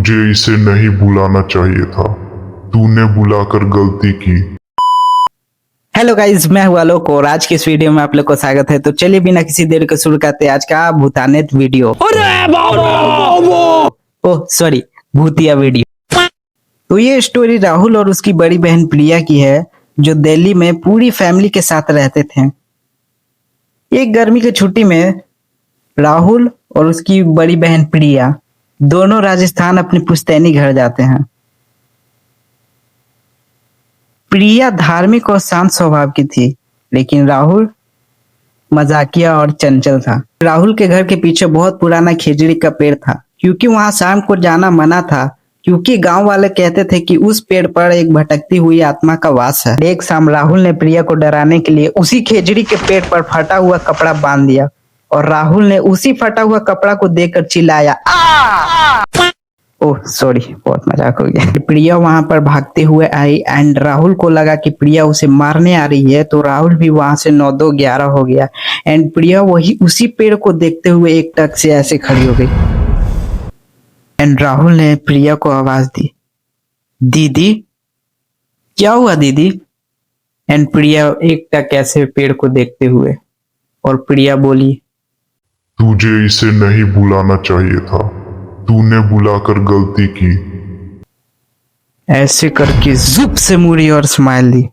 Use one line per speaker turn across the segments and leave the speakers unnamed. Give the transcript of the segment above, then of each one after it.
तुझे इसे नहीं बुलाना चाहिए था। तूने बुलाकर गलती की।
हेलो गाइस, मैं हूं आलोक और आज की इस वीडियो में आप लोग को स्वागत है। तो चलिए बिना किसी देर के शुरू करते हैं आज का भूतानेत वीडियो। ओह सॉरी, भूतिया वीडियो। तो ये स्टोरी राहुल और उसकी बड़ी बहन प्रिया की है, जो दिल्ली में पूरी फैमिली के साथ रहते थे। एक गर्मी की छुट्टी में राहुल और उसकी बड़ी बहन प्रिया दोनों राजस्थान अपने पुश्तैनी घर जाते हैं। प्रिया धार्मिक और शांत स्वभाव की थी, लेकिन राहुल मजाकिया और चंचल था। राहुल के घर के पीछे बहुत पुराना खेजड़ी का पेड़ था, क्योंकि वहां शाम को जाना मना था, क्योंकि गांव वाले कहते थे कि उस पेड़ पर एक भटकती हुई आत्मा का वास है। एक शाम राहुल ने प्रिया को डराने के लिए उसी खेजड़ी के पेड़ पर फटा हुआ कपड़ा बांध दिया और राहुल ने उसी फटा हुआ कपड़ा को देखकर चिल्लाया, ओह सॉरी, बहुत मजाक हो गया। प्रिया वहां पर भागते हुए आई एंड राहुल को लगा कि प्रिया उसे मारने आ रही है, तो राहुल भी वहां से 9-2-11 हो गया एंड प्रिया वही उसी पेड़ को देखते हुए एक टक से ऐसे खड़ी हो गई एंड राहुल ने प्रिया को आवाज दी, दीदी क्या हुआ दीदी? एंड प्रिया एक टक ऐसे पेड़ को देखते हुए और प्रिया बोली,
तुझे इसे नहीं बुलाना चाहिए था। तूने बुलाकर गलती की।
ऐसे करके जुप से मुड़ी और स्माइल दी।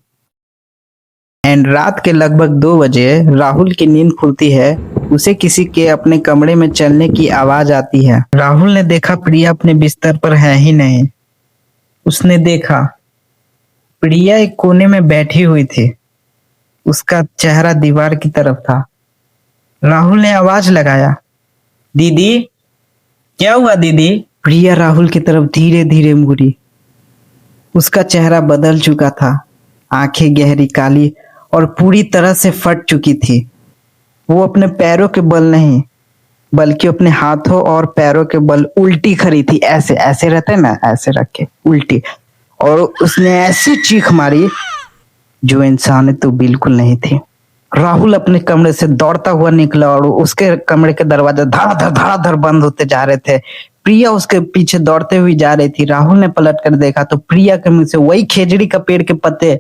एंड रात के लगभग 2 बजे राहुल की नींद खुलती है। उसे किसी के अपने कमरे में चलने की आवाज आती है। राहुल ने देखा प्रिया अपने बिस्तर पर है ही नहीं। उसने देखा प्रिया एक कोने में बैठी हुई थी। उसका चेहरा दीवार की तरफ था। राहुल ने आवाज लगाया, दीदी क्या हुआ दीदी? प्रिया राहुल की तरफ धीरे धीरे मुड़ी। उसका चेहरा बदल चुका था, आंखें गहरी काली और पूरी तरह से फट चुकी थी। वो अपने पैरों के बल नहीं, बल्कि अपने हाथों और पैरों के बल उल्टी खड़ी थी। ऐसे ऐसे रहते ना, ऐसे रख के उल्टी। और उसने ऐसी चीख मारी जो इंसान तो बिल्कुल नहीं थी। राहुल अपने कमरे से दौड़ता हुआ निकला और उसके कमरे के दरवाजे धड़ाधड़ बंद होते जा रहे थे। प्रिया उसके पीछे दौड़ते हुई जा रही थी। राहुल ने पलट कर देखा तो प्रिया के मुंह से वही खेजड़ी का पेड़ के पत्ते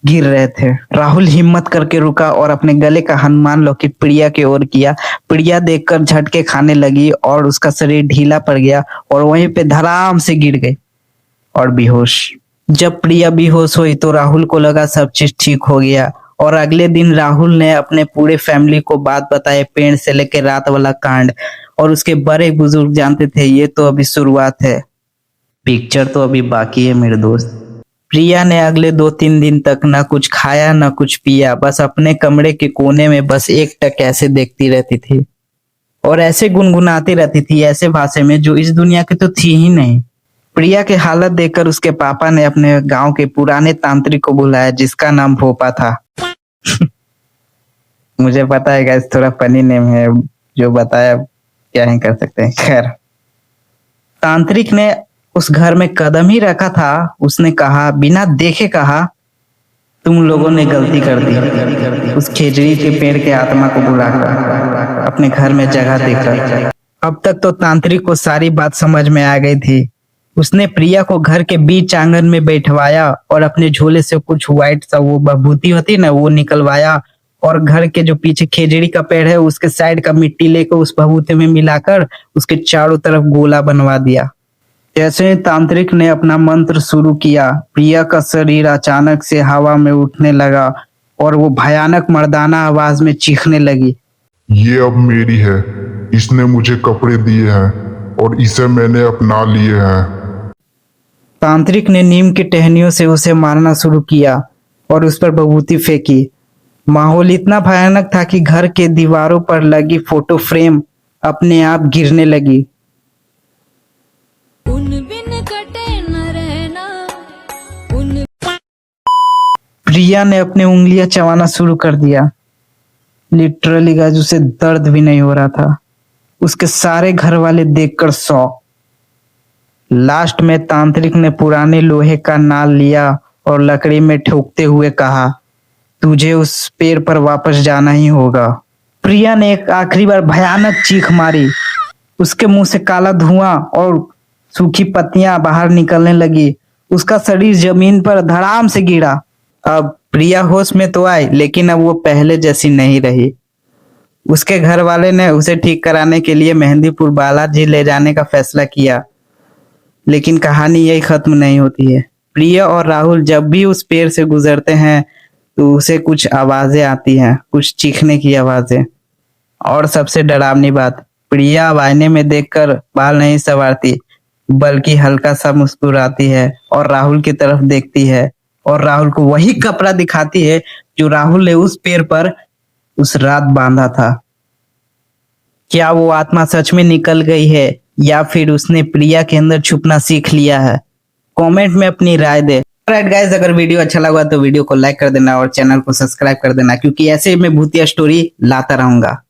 गिर रहे थे। राहुल हिम्मत करके रुका और अपने गले का हनुमान लॉकेट प्रिया की ओर किया। प्रिया देखकर झटके खाने लगी और उसका शरीर ढीला पड़ गया और वहीं पे धड़ाम से गिर गई और बेहोश। जब प्रिया बेहोश हुई तो राहुल को लगा सब चीज ठीक हो गया और अगले दिन राहुल ने अपने पूरे फैमिली को बात बताए, पेड़ से लेकर रात वाला कांड। और उसके बड़े बुजुर्ग जानते थे ये तो अभी शुरुआत है, पिक्चर तो अभी बाकी है मेरे दोस्त। प्रिया ने अगले 2-3 दिन तक ना कुछ खाया ना कुछ पिया, बस अपने कमरे के कोने में बस एक टक ऐसे देखती रहती थी और ऐसे गुनगुनाती रहती थी, ऐसे भाषा में जो इस दुनिया की तो थी ही नहीं। प्रिया की हालत देखकर उसके पापा ने अपने गांव के पुराने तांत्रिक को बुलाया, जिसका नाम भोपा था। मुझे पता है गाइस, थोड़ा फनी नेम है, जो बताया क्या ही कर सकते हैं। खैर, तांत्रिक ने उस घर में कदम ही रखा था, उसने कहा, बिना देखे कहा, तुम लोगों ने गलती कर दी उस खेजड़ी के पेड़ के आत्मा को बुलाकर अपने घर में जगह देकर। अब तक तो तांत्रिक को सारी बात समझ में आ गई थी। उसने प्रिया को घर के बीच आंगन में बैठवाया और अपने झोले से कुछ व्हाइट सा वो बभूती होती ना, वो निकलवाया और घर के जो पीछे खेजड़ी का पेड़ है उसके साइड का मिट्टी लेकर उस बभूते में मिलाकर उसके चारों तरफ गोला बनवा दिया। जैसे ही तांत्रिक ने अपना मंत्र शुरू किया, प्रिया का शरीर अचानक से हवा में उठने लगा और वो भयानक मर्दाना आवाज में चीखने लगी,
ये अब मेरी है। इसने मुझे कपड़े दिए हैं और इसे मैंने अपना लिए हैं।
तांत्रिक ने नीम की टहनियों से उसे मारना शुरू किया और उस पर बभूती फेंकी। माहौल इतना भयानक था कि घर के दीवारों पर लगी फोटो फ्रेम अपने आप गिरने लगी।
उन बिन कटे न रहना, उन...
प्रिया ने अपने उंगलियां चबाना शुरू कर दिया। लिटरली गाइस, उसे दर्द भी नहीं हो रहा था। उसके सारे घर वाले देखकर शॉक। लास्ट में तांत्रिक ने पुराने लोहे का नाल लिया और लकड़ी में ठोकते हुए कहा, तुझे उस पेड़ पर वापस जाना ही होगा। प्रिया ने एक आखिरी बार भयानक चीख मारी। उसके मुंह से काला धुआं और सूखी पत्तियां बाहर निकलने लगी। उसका शरीर जमीन पर धड़ाम से गिरा। अब प्रिया होश में तो आई, लेकिन अब वो पहले जैसी नहीं रही। उसके घर वाले ने उसे ठीक कराने के लिए मेहंदीपुर बालाजी ले जाने का फैसला किया। लेकिन कहानी यही खत्म नहीं होती है। प्रिया और राहुल जब भी उस पेड़ से गुजरते हैं तो उसे कुछ आवाजें आती हैं, कुछ चीखने की आवाजें। और सबसे डरावनी बात, प्रिया अब आईने में देखकर बाल नहीं संवारती, बल्कि हल्का सा मुस्कुराती है और राहुल की तरफ देखती है और राहुल को वही कपड़ा दिखाती है जो राहुल ने उस पेड़ पर उस रात बांधा था। क्या वो आत्मा सच में निकल गई है या फिर उसने प्रिया के अंदर छुपना सीख लिया है? कमेंट में अपनी राय दे। राइट गाइस, अगर वीडियो अच्छा लगा तो वीडियो को लाइक कर देना और चैनल को सब्सक्राइब कर देना, क्योंकि ऐसे मैं भूतिया स्टोरी लाता रहूंगा।